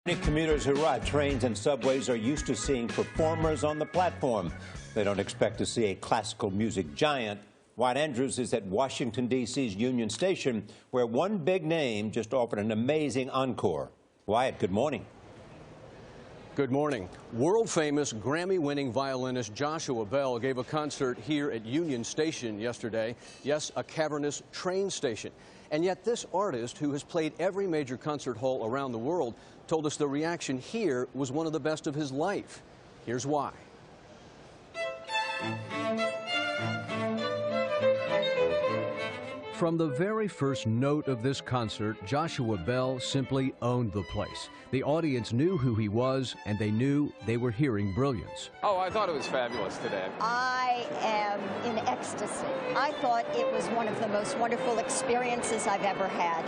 Many commuters who ride trains and subways are used to seeing performers on the platform. They don't expect to see a classical music giant. Wyatt Andrews is at Washington, D.C.'s Union Station, where one big name just offered an amazing encore. Wyatt, good morning. Good morning. World-famous Grammy-winning violinist Joshua Bell gave a concert here at Union Station yesterday. Yes, a cavernous train station. And yet this artist, who has played every major concert hall around the world, told us the reaction here was one of the best of his life. Here's why. From the very first note of this concert, Joshua Bell simply owned the place. The audience knew who he was, and they knew they were hearing brilliance. Oh, I thought it was fabulous today. I am in ecstasy. I thought it was one of the most wonderful experiences I've ever had.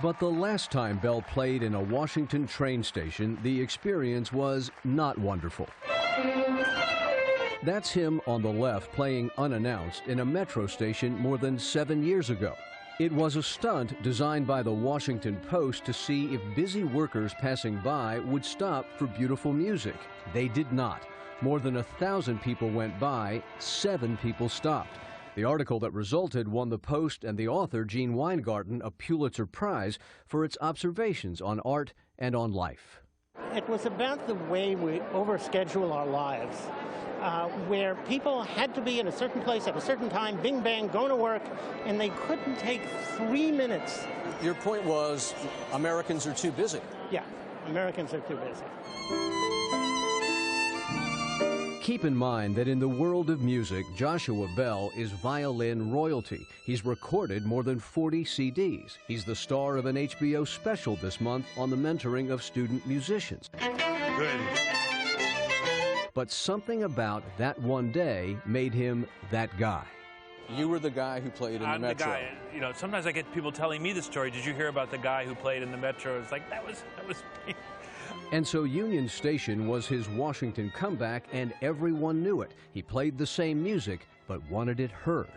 But the last time Bell played in a Washington train station, the experience was not wonderful. That's him on the left playing unannounced in a metro station more than 7 years ago. It was a stunt designed by the Washington Post to see if busy workers passing by would stop for beautiful music. They did not. More than 1,000 people went by, 7 people stopped. The article that resulted won the Post and the author, Gene Weingarten, a Pulitzer Prize for its observations on art and on life. It was about the way we overschedule our lives, where people had to be in a certain place at a certain time, bing bang, going to work, and they couldn't take 3 minutes. Your point was Americans are too busy. Yeah, Americans are too busy. Keep in mind that in the world of music, Joshua Bell is violin royalty. He's recorded more than 40 CDs. He's the star of an HBO special this month on the mentoring of student musicians. Good. But something about that one day made him that guy. You were the guy who played in the Metro. I'm the guy. You know, sometimes I get people telling me the story. Did you hear about the guy who played in the Metro? It's like, that was me. And so Union Station was his Washington comeback, and everyone knew it. He played the same music, but wanted it heard.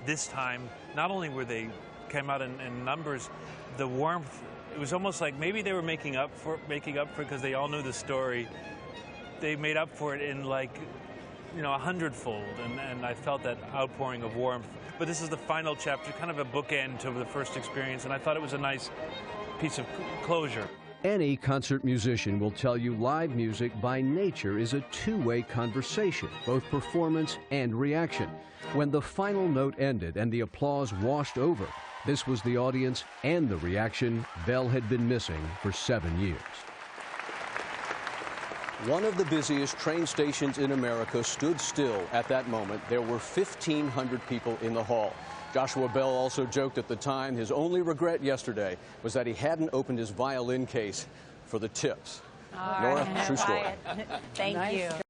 This time, not only were they came out in numbers, the warmth, it was almost like maybe they were making up for because they all knew the story. They made up for it in, like, you know, 100-fold, and I felt that outpouring of warmth. But this is the final chapter, kind of a bookend to the first experience, and I thought it was a nice piece of closure. Any concert musician will tell you live music by nature is a two-way conversation, both performance and reaction. When the final note ended and the applause washed over, this was the audience and the reaction Bell had been missing for 7 years. One of the busiest train stations in America stood still at that moment. There were 1,500 people in the hall. Joshua Bell also joked at the time his only regret yesterday was that he hadn't opened his violin case for the tips. All Nora, right. true story. Thank you.